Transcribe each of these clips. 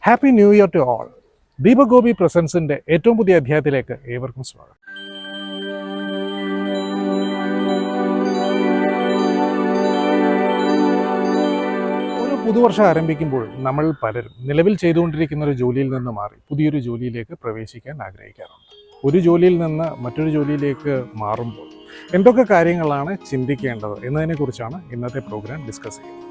Happy new year to all. Deepak Gopi പ്രസൻസിന്റെ ഏറ്റവും പുതിയ അധ്യായത്തിലേക്ക് ഏവർക്കും സ്വാഗതം. ഒരു പുതുവർഷം ആരംഭിക്കുമ്പോൾ നമ്മൾ പലരും നിലവിൽ ചെയ്തുകൊണ്ടിരിക്കുന്ന ഒരു ജോലിയിൽ നിന്ന് മാറി പുതിയൊരു ജോലിയിലേക്ക് പ്രവേശിക്കാൻ ആഗ്രഹിക്കാറുണ്ട്. ഒരു ജോലിയിൽ നിന്ന് മറ്റൊരു ജോലിയിലേക്ക് മാറുമ്പോൾ എന്തൊക്കെ കാര്യങ്ങളാണ് ചിന്തിക്കേണ്ടത് എന്നതിനെക്കുറിച്ചാണ് ഇന്നത്തെ പ്രോഗ്രാം ഡിസ്കസ് ചെയ്യുന്നത്.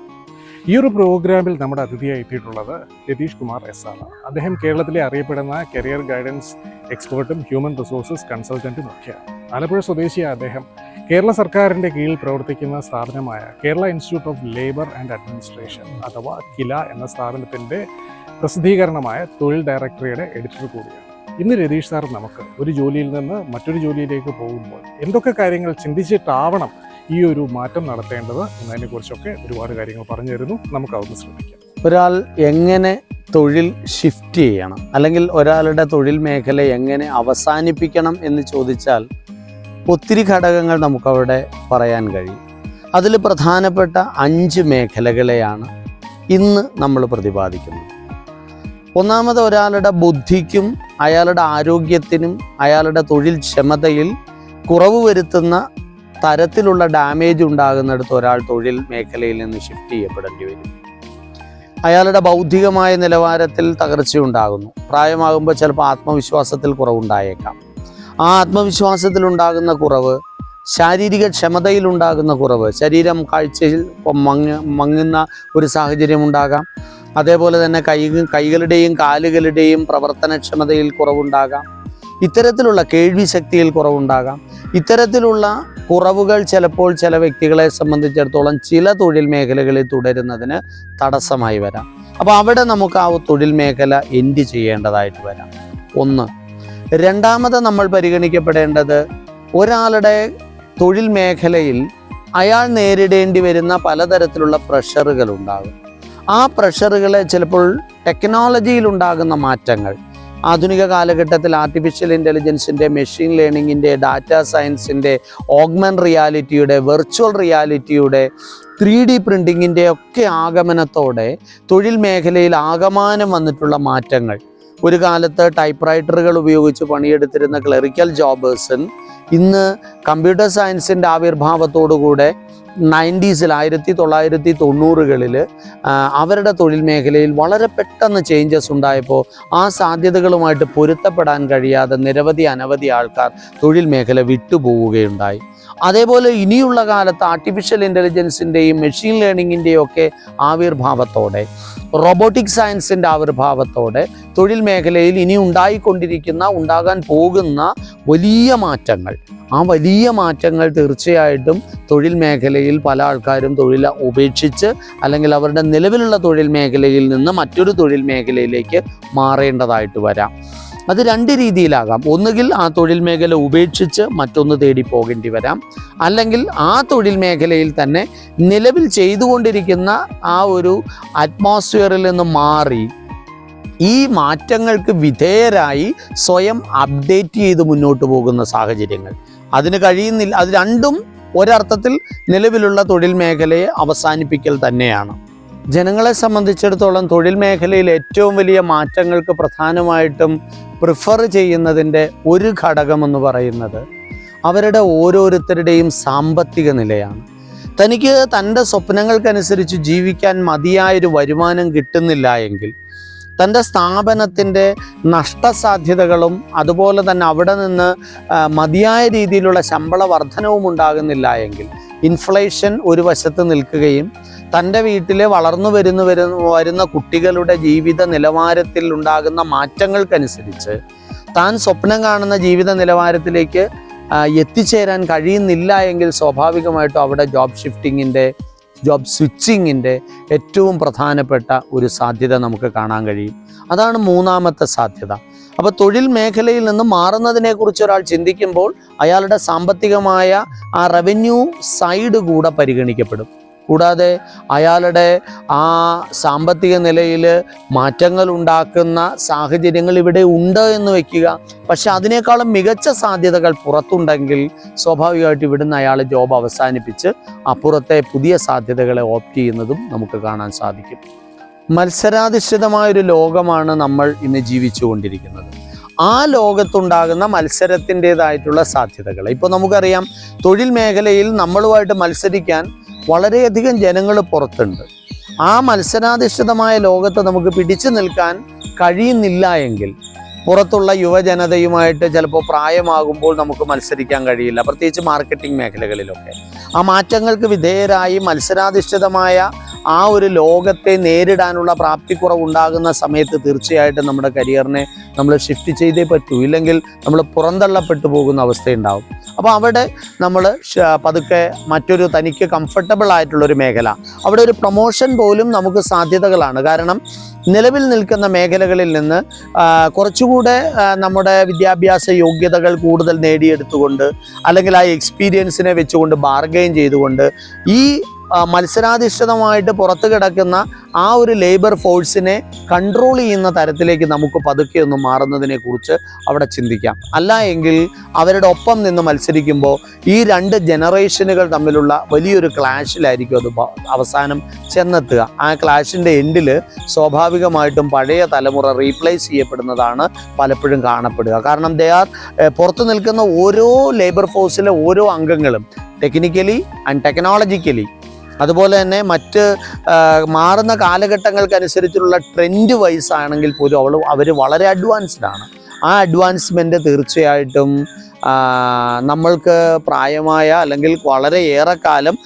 ഈ ഒരു പ്രോഗ്രാമിൽ നമ്മുടെ അതിഥിയായി എത്തിയിട്ടുള്ളത് രതീഷ് കുമാർ എസ് ആണ്. അദ്ദേഹം കേരളത്തിലെ അറിയപ്പെടുന്ന കരിയർ ഗൈഡൻസ് എക്സ്പേർട്ടും ഹ്യൂമൻ റിസോഴ്സസ് കൺസൾട്ടൻറ്റും ഒക്കെയാണ്. ആലപ്പുഴ സ്വദേശിയായ അദ്ദേഹം കേരള സർക്കാരിൻ്റെ കീഴിൽ പ്രവർത്തിക്കുന്ന സ്ഥാപനമായ Kerala institute of labour and administration അഥവാ കില എന്ന സ്ഥാപനത്തിൻ്റെ പ്രസിദ്ധീകരണമായ തൊഴിൽ ഡയറക്ടറിയുടെ എഡിറ്റർ കൂടിയാണ്. ഇന്ന് രതീഷ് സാർ നമുക്ക് ഒരു ജോലിയിൽ നിന്ന് മറ്റൊരു ജോലിയിലേക്ക് പോകുമ്പോൾ എന്തൊക്കെ കാര്യങ്ങൾ ചിന്തിച്ചിട്ടാവണം ഈ ഒരു മാറ്റം നടത്തേണ്ടത് എന്നതിനെക്കുറിച്ചൊക്കെ ഒരുപാട് കാര്യങ്ങൾ പറഞ്ഞു തരുന്നു. നമുക്ക് അതൊന്ന് ശ്രമിക്കാം. ഒരാൾ എങ്ങനെ തൊഴിൽ ഷിഫ്റ്റ് ചെയ്യണം അല്ലെങ്കിൽ ഒരാളുടെ തൊഴിൽ മേഖല എങ്ങനെ അവസാനിപ്പിക്കണം എന്ന് ചോദിച്ചാൽ ഒത്തിരി ഘടകങ്ങൾ നമുക്കവിടെ പറയാൻ കഴിയും. അതിൽ പ്രധാനപ്പെട്ട 5 മേഖലകളെയാണ് ഇന്ന് നമ്മൾ പ്രതിപാദിക്കുന്നത്. ഒന്നാമത് ഒരാളുടെ ബുദ്ധിക്കും അയാളുടെ ആരോഗ്യത്തിനും അയാളുടെ തൊഴിൽ ക്ഷമതയിൽ കുറവ് വരുത്തുന്ന തരത്തിലുള്ള ഡാമേജ് ഉണ്ടാകുന്നിടത്ത് ഒരാൾ തൊഴിൽ മേഖലയിൽ നിന്ന് ഷിഫ്റ്റ് ചെയ്യപ്പെടേണ്ടി വരും. അയാളുടെ ബൗദ്ധികമായ നിലവാരത്തിൽ തകർച്ചയുണ്ടാകുന്നു. പ്രായമാകുമ്പോൾ ചിലപ്പോൾ ആത്മവിശ്വാസത്തിൽ കുറവുണ്ടായേക്കാം. ആ ആത്മവിശ്വാസത്തിലുണ്ടാകുന്ന കുറവ്, ശാരീരിക ക്ഷമതയിലുണ്ടാകുന്ന കുറവ്, ശരീരം കാഴ്ചയിൽ മങ്ങുന്ന ഒരു സാഹചര്യം ഉണ്ടാകാം. അതേപോലെ തന്നെ കൈകളുടെയും കാലുകളുടെയും പ്രവർത്തനക്ഷമതയിൽ കുറവുണ്ടാകാം. ഇത്തരത്തിലുള്ള കേൾവി ശക്തിയിൽ കുറവുണ്ടാകാം. ഇത്തരത്തിലുള്ള കുറവുകൾ ചിലപ്പോൾ ചില വ്യക്തികളെ സംബന്ധിച്ചിടത്തോളം ചില തൊഴിൽ മേഖലകളിൽ തുടരുന്നതിന് തടസ്സമായി വരാം. അപ്പോൾ അവിടെ നമുക്ക് ആ തൊഴിൽ മേഖല എൻഡ് ചെയ്യേണ്ടതായിട്ട് വരാം. ഒന്ന്. രണ്ടാമത് നമ്മൾ പരിഗണിക്കപ്പെടേണ്ടത് ഒരാളുടെ തൊഴിൽ മേഖലയിൽ അയാൾ നേരിടേണ്ടി വരുന്ന പലതരത്തിലുള്ള പ്രഷറുകൾ ഉണ്ടാകും. ആ പ്രഷറുകളെ ചിലപ്പോൾ ടെക്നോളജിയിലുണ്ടാകുന്ന മാറ്റങ്ങൾ, ആധുനിക കാലഘട്ടത്തിൽ ആർട്ടിഫിഷ്യൽ ഇൻ്റലിജൻസിൻ്റെ, മെഷീൻ ലേണിങ്ങിൻ്റെ, ഡാറ്റാ സയൻസിൻ്റെ, ഓഗ്മെൻറ്റ് റിയാലിറ്റിയുടെ, വെർച്വൽ റിയാലിറ്റിയുടെ, 3D പ്രിൻറ്റിങ്ങിൻ്റെ ഒക്കെ ആഗമനത്തോടെ തൊഴിൽ മേഖലയിൽ ആകമാനം വന്നിട്ടുള്ള മാറ്റങ്ങൾ. ഒരു കാലത്ത് ടൈപ്പ് റൈറ്ററുകൾ ഉപയോഗിച്ച് പണിയെടുത്തിരുന്ന ക്ലറിക്കൽ ജോബേഴ്സൺ ഇന്ന് കമ്പ്യൂട്ടർ സയൻസിൻ്റെ ആവിർഭാവത്തോടുകൂടെ 1990കളിൽ അവരുടെ തൊഴിൽ മേഖലയിൽ വളരെ പെട്ടെന്ന് ചേഞ്ചസ് ഉണ്ടായപ്പോൾ ആ സാധ്യതകളുമായിട്ട് പൊരുത്തപ്പെടാൻ കഴിയാതെ അനവധി ആൾക്കാർ തൊഴിൽ മേഖല വിട്ടുപോവുകയുണ്ടായി. അതേപോലെ ഇനിയുള്ള കാലത്ത് ആർട്ടിഫിഷ്യൽ ഇൻ്റലിജൻസിൻ്റെയും മെഷീൻ ലേണിങ്ങിൻ്റെയും ഒക്കെ ആവിർഭാവത്തോടെ, റോബോട്ടിക് സയൻസിൻ്റെ ആവിർഭാവത്തോടെ തൊഴിൽ മേഖലയിൽ ഇനി ഉണ്ടാകാൻ പോകുന്ന വലിയ മാറ്റങ്ങൾ, ആ വലിയ മാറ്റങ്ങൾ തീർച്ചയായിട്ടും തൊഴിൽ മേഖലയിൽ പല ആൾക്കാരും തൊഴിൽ ഉപേക്ഷിച്ച് അല്ലെങ്കിൽ അവരുടെ നിലവിലുള്ള തൊഴിൽ മേഖലയിൽ നിന്ന് മറ്റൊരു തൊഴിൽ മേഖലയിലേക്ക് മാറേണ്ടതായിട്ട് വരാം. അത് 2 രീതിയിലാകാം. ഒന്നുകിൽ ആ തൊഴിൽ മേഖല ഉപേക്ഷിച്ച് മറ്റൊന്ന് തേടി പോകേണ്ടി വരാം, അല്ലെങ്കിൽ ആ തൊഴിൽ മേഖലയിൽ തന്നെ നിലവിൽ ചെയ്തുകൊണ്ടിരിക്കുന്ന ആ ഒരു അറ്റ്മോസ്ഫിയറിൽ നിന്ന് മാറി ഈ മാറ്റങ്ങൾക്ക് വിധേയരായി സ്വയം അപ്ഡേറ്റ് ചെയ്ത് മുന്നോട്ട് പോകുന്ന സാഹചര്യങ്ങൾ. അതിന് കഴിയുന്നില്ല. അത് രണ്ടും ഒരർത്ഥത്തിൽ നിലവിലുള്ള തൊഴിൽ മേഖലയെ അവസാനിപ്പിക്കൽ തന്നെയാണ്. ജനങ്ങളെ സംബന്ധിച്ചിടത്തോളം തൊഴിൽ മേഖലയിൽ ഏറ്റവും വലിയ മാറ്റങ്ങൾക്ക് പ്രധാനമായിട്ടും പ്രിഫർ ചെയ്യുന്നതിൻ്റെ ഒരു ഘടകമെന്ന് പറയുന്നത് അവരുടെ ഓരോരുത്തരുടെയും സാമ്പത്തിക നിലയാണ്. തനിക്ക് തൻ്റെ സ്വപ്നങ്ങൾക്കനുസരിച്ച് ജീവിക്കാൻ മതിയായൊരു വരുമാനം കിട്ടുന്നില്ല എങ്കിൽ, തൻ്റെ സ്ഥാപനത്തിൻ്റെ നഷ്ടസാധ്യതകളും അതുപോലെ തന്നെ അവിടെ നിന്ന് മതിയായ രീതിയിലുള്ള ശമ്പള വർധനവും ഉണ്ടാകുന്നില്ല എങ്കിൽ, ഇൻഫ്ലേഷൻ ഒരു വശത്ത് നിൽക്കുകയും തൻ്റെ വീട്ടിലെ വളർന്നു വരുന്ന കുട്ടികളുടെ ജീവിത നിലവാരത്തിൽ ഉണ്ടാകുന്ന മാറ്റങ്ങൾക്കനുസരിച്ച് താൻ സ്വപ്നം കാണുന്ന ജീവിത നിലവാരത്തിലേക്ക് എത്തിച്ചേരാൻ കഴിയുന്നില്ല എങ്കിൽ സ്വാഭാവികമായിട്ടും അവിടെ ജോബ് സ്വിച്ചിങ്ങിൻ്റെ ഏറ്റവും പ്രധാനപ്പെട്ട ഒരു സാധ്യത നമുക്ക് കാണാൻ കഴിയും. അതാണ് മൂന്നാമത്തെ സാധ്യത. അപ്പോൾ തൊഴിൽ മേഖലയിൽ നിന്ന് മാറുന്നതിനെക്കുറിച്ച് ഒരാൾ ചിന്തിക്കുമ്പോൾ അയാളുടെ സാമ്പത്തികമായ ആ റവന്യൂ സൈഡ് കൂടെ പരിഗണിക്കപ്പെടും. കൂടാതെ അയാളുടെ ആ സാമ്പത്തിക നിലയിൽ മാറ്റങ്ങൾ ഉണ്ടാക്കുന്ന സാഹചര്യങ്ങൾ ഇവിടെ ഉണ്ട് എന്ന് വയ്ക്കുക. പക്ഷെ അതിനേക്കാളും മികച്ച സാധ്യതകൾ പുറത്തുണ്ടെങ്കിൽ സ്വാഭാവികമായിട്ട് ഇവിടുന്ന് അയാൾ ജോബ് അവസാനിപ്പിച്ച് അപ്പുറത്തെ പുതിയ സാധ്യതകളെ ഓപ്റ്റ് ചെയ്യുന്നതും നമുക്ക് കാണാൻ സാധിക്കും. മത്സരാധിഷ്ഠിതമായൊരു ലോകമാണ് നമ്മൾ ഇന്ന് ജീവിച്ചുകൊണ്ടിരിക്കുന്നത്. ആ ലോകത്തുണ്ടാകുന്ന മത്സരത്തിൻ്റെതായിട്ടുള്ള സാധ്യതകൾ ഇപ്പോൾ നമുക്കറിയാം. തൊഴിൽ മേഖലയിൽ നമ്മളുമായിട്ട് മത്സരിക്കാൻ വളരെയധികം ജനങ്ങൾ പുറത്തുണ്ട്. ആ മത്സരാധിഷ്ഠിതമായ ലോകത്ത് നമുക്ക് പിടിച്ചു നിൽക്കാൻ കഴിയുന്നില്ല എങ്കിൽ പുറത്തുള്ള യുവജനതയുമായിട്ട് ചിലപ്പോൾ പ്രായമാകുമ്പോൾ നമുക്ക് മത്സരിക്കാൻ കഴിയില്ല, പ്രത്യേകിച്ച് മാർക്കറ്റിംഗ് മേഖലകളിലൊക്കെ. ആ മാറ്റങ്ങൾക്ക് വിധേയരായി മത്സരാധിഷ്ഠിതമായ ആ ഒരു ലോകത്തെ നേരിടാനുള്ള പ്രാപ്തിക്കുറവുണ്ടാകുന്ന സമയത്ത് തീർച്ചയായിട്ടും നമ്മുടെ കരിയറിനെ നമ്മൾ ഷിഫ്റ്റ് ചെയ്തേ പറ്റൂ, ഇല്ലെങ്കിൽ നമ്മൾ പുറന്തള്ളപ്പെട്ടു പോകുന്ന അവസ്ഥയുണ്ടാവും. അപ്പോൾ അവിടെ നമ്മൾ പതുക്കെ മറ്റൊരു തനിക്ക് കംഫർട്ടബിൾ ആയിട്ടുള്ളൊരു മേഖല, അവിടെ ഒരു പ്രൊമോഷൻ പോലും നമുക്ക് സാധ്യതകളാണ്. കാരണം നിലവിൽ നിൽക്കുന്ന മേഖലകളിൽ നിന്ന് കുറച്ചുകൂടെ നമ്മുടെ വിദ്യാഭ്യാസ യോഗ്യതകൾ കൂടുതൽ നേടിയെടുത്തുകൊണ്ട്, അല്ലെങ്കിൽ ആ എക്സ്പീരിയൻസിനെ വെച്ചുകൊണ്ട് ബാർഗെയിൻ ചെയ്തുകൊണ്ട് ഈ മത്സരാധിഷ്ഠിതമായിട്ട് പുറത്ത് കിടക്കുന്ന ആ ഒരു ലേബർ ഫോഴ്സിനെ കൺട്രോൾ ചെയ്യുന്ന തരത്തിലേക്ക് നമുക്ക് പതുക്കെ ഒന്ന് മാറുന്നതിനെ കുറിച്ച് അവിടെ ചിന്തിക്കാം. അല്ല എങ്കിൽ അവരുടെ ഒപ്പം നിന്ന് മത്സരിക്കുമ്പോൾ ഈ രണ്ട് ജനറേഷനുകൾ തമ്മിലുള്ള വലിയൊരു ക്ലാഷിലായിരിക്കും അത് അവസാനം ചെന്നെത്തുക. ആ ക്ലാഷിൻ്റെ എൻഡിൽ സ്വാഭാവികമായിട്ടും പഴയ തലമുറ റീപ്ലേസ് ചെയ്യപ്പെടുന്നതാണ് പലപ്പോഴും കാണപ്പെടുക. കാരണം പുറത്തു നിൽക്കുന്ന ഓരോ ലേബർ ഫോഴ്സിലെ ഓരോ അംഗങ്ങളും ടെക്നിക്കലി ആൻഡ് ടെക്നോളജിക്കലി, അതുപോലെ തന്നെ മറ്റ് മാറുന്ന കാലഘട്ടങ്ങൾക്കനുസരിച്ചുള്ള ട്രെൻഡ് വൈസ് ആണെങ്കിൽ പോലും അവർ വളരെ അഡ്വാൻസ്ഡ് ആണ്. ആ അഡ്വാൻസ്മെൻറ്റ് തീർച്ചയായിട്ടും നമ്മൾക്ക് പ്രായമായ അല്ലെങ്കിൽ വളരെ ഏറെക്കാലം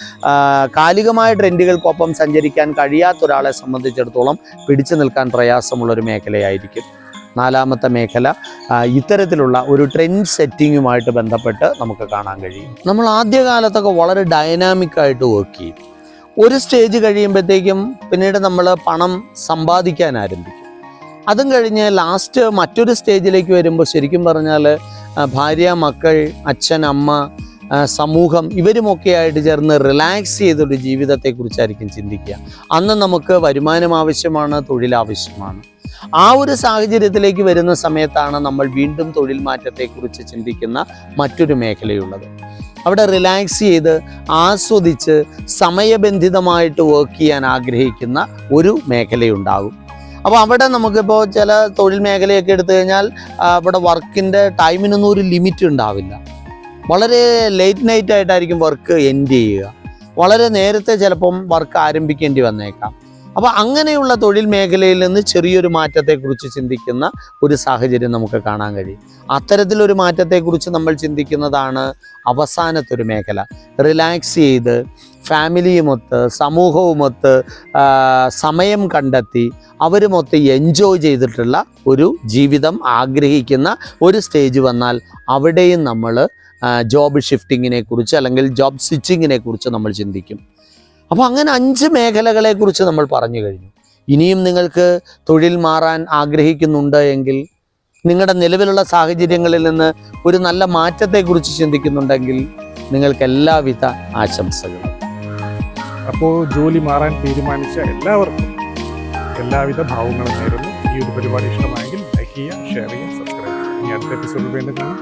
കാലികമായ ട്രെൻഡുകൾക്കൊപ്പം സഞ്ചരിക്കാൻ കഴിയാത്ത ഒരാളെ സംബന്ധിച്ചിടത്തോളം പിടിച്ചു നിൽക്കാൻ പ്രയാസമുള്ളൊരു മേഖലയായിരിക്കും. നാലാമത്തെ മേഖല ഇത്തരത്തിലുള്ള ഒരു ട്രെൻഡ് സെറ്റിങ്ങുമായിട്ട് ബന്ധപ്പെട്ട് നമുക്ക് കാണാൻ കഴിയും. നമ്മൾ ആദ്യകാലത്തൊക്കെ വളരെ ഡൈനാമിക്കായിട്ട് വർക്ക് ചെയ്യും. ഒരു സ്റ്റേജ് കഴിയുമ്പോഴത്തേക്കും പിന്നീട് നമ്മൾ പണം സമ്പാദിക്കാൻ ആരംഭിക്കും. അതും കഴിഞ്ഞ് ലാസ്റ്റ് മറ്റൊരു സ്റ്റേജിലേക്ക് വരുമ്പോൾ ശരിക്കും പറഞ്ഞാൽ ഭാര്യ, മക്കൾ, അച്ഛൻ, അമ്മ, സമൂഹം ഇവരുമൊക്കെ ആയിട്ട് ചേർന്ന് റിലാക്സ് ചെയ്തൊരു ജീവിതത്തെക്കുറിച്ചായിരിക്കും ചിന്തിക്കുക. അന്ന് നമുക്ക് വരുമാനം ആവശ്യമാണ്, തൊഴിൽ ആവശ്യമാണ്. ആ ഒരു സാഹചര്യത്തിലേക്ക് വരുന്ന സമയത്താണ് നമ്മൾ വീണ്ടും തൊഴിൽ മാറ്റത്തെക്കുറിച്ച് ചിന്തിക്കുന്ന മറ്റൊരു മേഖലയുള്ളത്. അവിടെ റിലാക്സ് ചെയ്ത് ആസ്വദിച്ച് സമയബന്ധിതമായിട്ട് വർക്ക് ചെയ്യാൻ ആഗ്രഹിക്കുന്ന ഒരു മേഖലയുണ്ടാകും. അപ്പോൾ അവിടെ നമുക്കിപ്പോൾ ചില തൊഴിൽ മേഖലയൊക്കെ എടുത്തു കഴിഞ്ഞാൽ അവിടെ വർക്കിൻ്റെ ടൈമിനൊന്നും ഒരു ലിമിറ്റ് ഉണ്ടാവില്ല. വളരെ ലേറ്റ് നൈറ്റ് ആയിട്ടായിരിക്കും വർക്ക് എൻഡ് ചെയ്യുക. വളരെ നേരത്തെ ചിലപ്പം വർക്ക് ആരംഭിക്കേണ്ടി വന്നേക്കാം. അപ്പോൾ അങ്ങനെയുള്ള തൊഴിൽ മേഖലയിൽ നിന്ന് ചെറിയൊരു മാറ്റത്തെക്കുറിച്ച് ചിന്തിക്കുന്ന ഒരു സാഹചര്യം നമുക്ക് കാണാൻ കഴിയും. അത്തരത്തിലൊരു മാറ്റത്തെക്കുറിച്ച് നമ്മൾ ചിന്തിക്കുന്നതാണ് അവസാനത്തെ ഒരു മേഖല. റിലാക്സ് ചെയ്ത് ഫാമിലിയുമൊത്ത് സമൂഹവുമൊത്ത് സമയം കണ്ടെത്തി അവരുമൊത്ത് എൻജോയ് ചെയ്തിട്ടുള്ള ഒരു ജീവിതം ആഗ്രഹിക്കുന്ന ഒരു സ്റ്റേജ് വന്നാൽ അവിടെയും നമ്മൾ ജോബ് ഷിഫ്റ്റിങ്ങിനെ കുറിച്ച് അല്ലെങ്കിൽ ജോബ് സ്വിച്ചിങ്ങിനെ കുറിച്ച് നമ്മൾ ചിന്തിക്കും. അപ്പോൾ അങ്ങനെ 5 മേഖലകളെക്കുറിച്ച് നമ്മൾ പറഞ്ഞു കഴിഞ്ഞു. ഇനിയും നിങ്ങൾക്ക് തൊഴിൽ മാറാൻ ആഗ്രഹിക്കുന്നുണ്ട് എങ്കിൽ, നിങ്ങളുടെ നിലവിലുള്ള സാഹചര്യങ്ങളിൽ നിന്ന് ഒരു നല്ല മാറ്റത്തെക്കുറിച്ച് ചിന്തിക്കുന്നുണ്ടെങ്കിൽ നിങ്ങൾക്ക് എല്ലാവിധ ആശംസകളും. അപ്പോൾ ജോലി മാറാൻ തീരുമാനിച്ച എല്ലാവർക്കും എല്ലാവിധ ഭാവങ്ങളും നേരുന്നു. ഈ ഒരു പരിപാടി ഇഷ്ടമായെങ്കിൽ ലൈക്ക് ചെയ്യുക, ഷെയർ ചെയ്യുക, സബ്സ്ക്രൈബ് ചെയ്യുക. ഇനി അടുത്ത എപ്പിസോഡിൽ വേണ്ടി കാണാം.